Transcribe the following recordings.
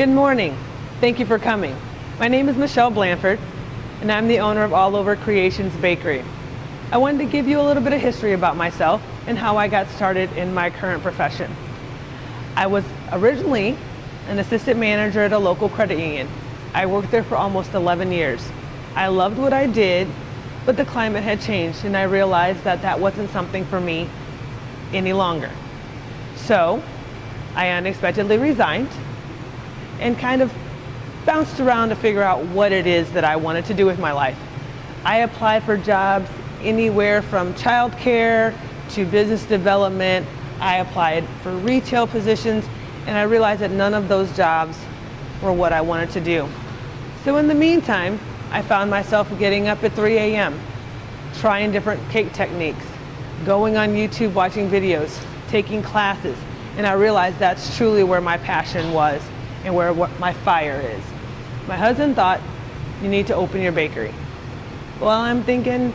Good morning. Thank you for coming. My name is Michelle Blandford, and I'm the owner of All Over Creations Bakery. I wanted to give you a little bit of history about myself and how I got started in my current profession. I was originally an assistant manager at a local credit union. I worked there for almost 11 years. I loved what I did, but the climate had changed, and I realized that that wasn't something for me any longer. So I unexpectedly resigned and kind of bounced around to figure out what it is that I wanted to do with my life. I applied for jobs anywhere from childcare to business development. I applied for retail positions, and I realized that none of those jobs were what I wanted to do. So in the meantime, I found myself getting up at 3 a.m., trying different cake techniques, going on YouTube watching videos, taking classes, and I realized that's truly where my passion was and where what my fire is. My husband thought, you need to open your bakery. Well, I'm thinking,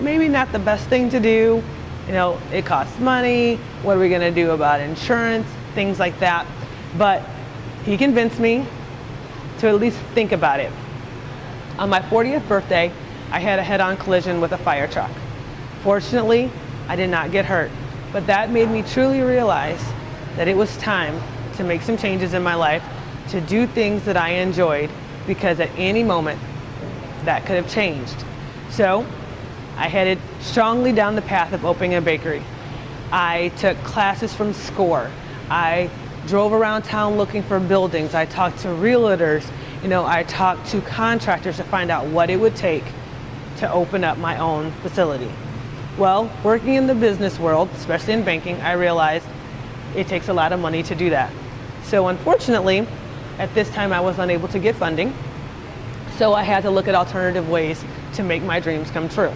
maybe not the best thing to do. You know, it costs money. What are we gonna do about insurance? Things like that. But he convinced me to at least think about it. On my 40th birthday, I had a head-on collision with a fire truck. Fortunately, I did not get hurt, but that made me truly realize that it was time to make some changes in my life, to do things that I enjoyed, because at any moment that could have changed. So I headed strongly down the path of opening a bakery. I took classes from SCORE. I drove around town looking for buildings. I talked to realtors. I talked to contractors to find out what it would take to open up my own facility. Well, working in the business world, especially in banking, I realized it takes a lot of money to do that. So unfortunately, at this time I was unable to get funding. So I had to look at alternative ways to make my dreams come true.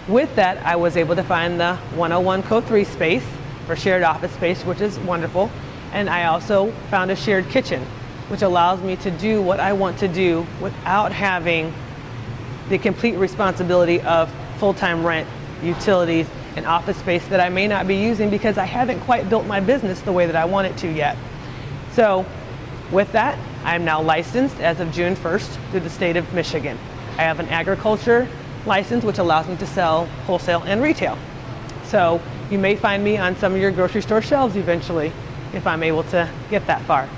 With that, I was able to find the 101 Co3 space for shared office space, which is wonderful. And I also found a shared kitchen, which allows me to do what I want to do without having the complete responsibility of full-time rent, utilities, and office space that I may not be using because I haven't quite built my business the way that I want it to yet. So with that, I'm now licensed as of June 1st through the state of Michigan. I have an agriculture license, which allows me to sell wholesale and retail. So you may find me on some of your grocery store shelves eventually if I'm able to get that far.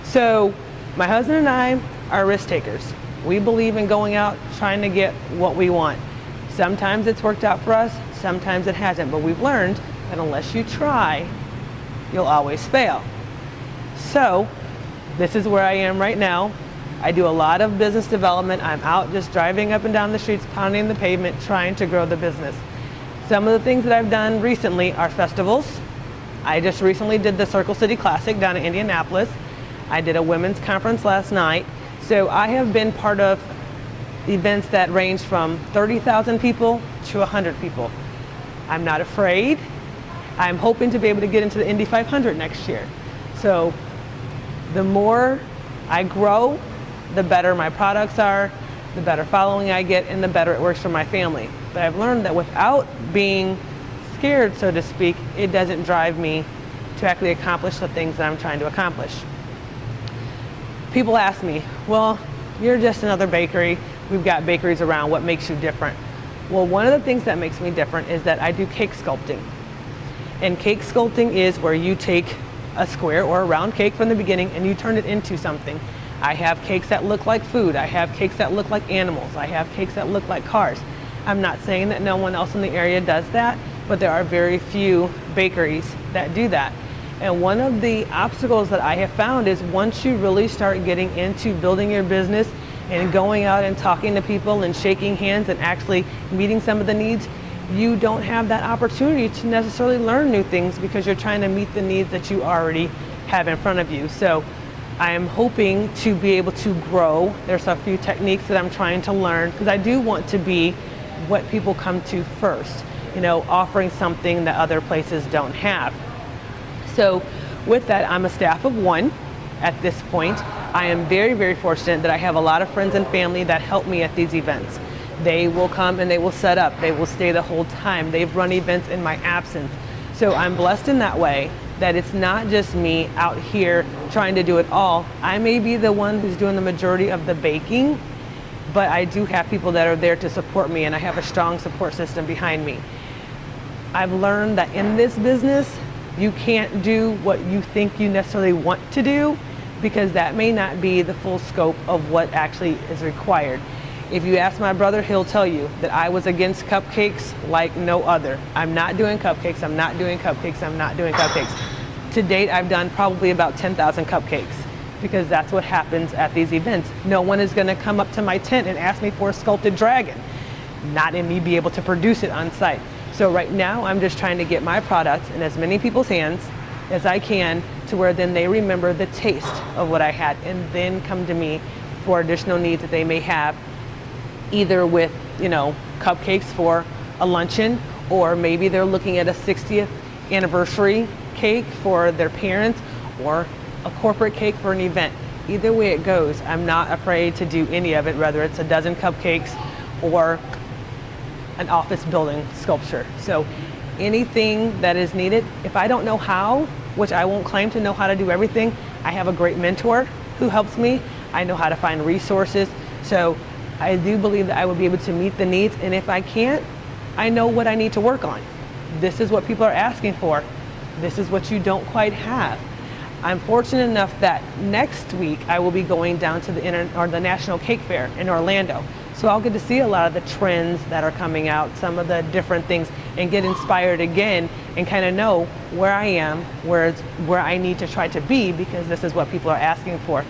So my husband and I are risk takers. We believe in going out trying to get what we want. Sometimes it's worked out for us, sometimes it hasn't, but we've learned that unless you try, you'll always fail. So this is where I am right now. I do a lot of business development. I'm out just driving up and down the streets, pounding the pavement, trying to grow the business. Some of the things that I've done recently are festivals. I just recently did the Circle City Classic down in Indianapolis. I did a women's conference last night. So I have been part of events that range from 30,000 people to 100 people. I'm not afraid. I'm hoping to be able to get into the Indy 500 next year. So the more I grow, the better my products are, the better following I get, and the better it works for my family. But I've learned that without being scared, so to speak, it doesn't drive me to actually accomplish the things that I'm trying to accomplish. People ask me, well, you're just another bakery. We've got bakeries around. What makes you different? Well, one of the things that makes me different is that I do cake sculpting. And cake sculpting is where you take a square or a round cake from the beginning and you turn it into something. I have cakes that look like food. I have cakes that look like animals. I have cakes that look like cars. I'm not saying that no one else in the area does that, but there are very few bakeries that do that. And one of the obstacles that I have found is once you really start getting into building your business and going out and talking to people and shaking hands and actually meeting some of the needs, you don't have that opportunity to necessarily learn new things because you're trying to meet the needs that you already have in front of you. So I am hoping to be able to grow. There's a few techniques that I'm trying to learn because I do want to be what people come to first, offering something that other places don't have. So with that, I'm a staff of one at this point. I am very, very fortunate that I have a lot of friends and family that help me at these events. They will come and they will set up. They will stay the whole time. They've run events in my absence. So I'm blessed in that way. that it's not just me out here trying to do it all. I may be the one who's doing the majority of the baking, but I do have people that are there to support me, and I have a strong support system behind me. I've learned that in this business, you can't do what you think you necessarily want to do, because that may not be the full scope of what actually is required. If you ask my brother, he'll tell you that I was against cupcakes like no other. I'm not doing cupcakes, I'm not doing cupcakes, I'm not doing cupcakes. To date, I've done probably about 10,000 cupcakes, because that's what happens at these events. No one is gonna come up to my tent and ask me for a sculpted dragon, not in me be able to produce it on site. So right now, I'm just trying to get my product in as many people's hands as I can, to where then they remember the taste of what I had, and then come to me for additional needs that they may have, either with, cupcakes for a luncheon, or maybe they're looking at a 60th anniversary cake for their parents, or a corporate cake for an event. Either way it goes, I'm not afraid to do any of it, whether it's a dozen cupcakes or an office building sculpture. So anything that is needed, if I don't know how, which I won't claim to know how to do everything, I have a great mentor who helps me. I know how to find resources. So I do believe that I will be able to meet the needs, and if I can't, I know what I need to work on. This is what people are asking for. This is what you don't quite have. I'm fortunate enough that next week I will be going down to the National Cake Fair in Orlando. So I'll get to see a lot of the trends that are coming out, some of the different things, and get inspired again, and kind of know where I am, where I need to try to be, because this is what people are asking for.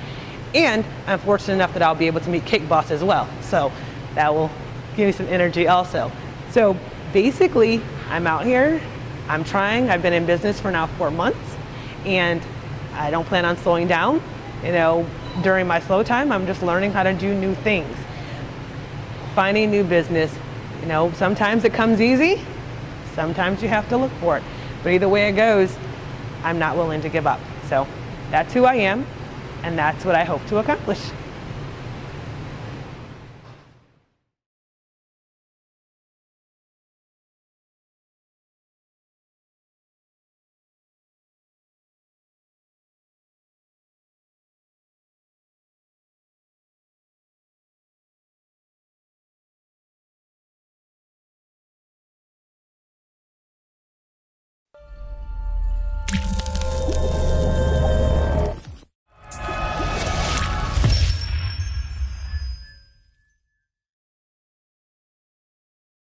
And I'm fortunate enough that I'll be able to meet Cake Boss as well. So that will give me some energy also. So basically, I'm out here, I'm trying. I've been in business for now 4 months, and I don't plan on slowing down. During my slow time, I'm just learning how to do new things. Finding new business, sometimes it comes easy, sometimes you have to look for it. But either way it goes, I'm not willing to give up. So that's who I am, and that's what I hope to accomplish.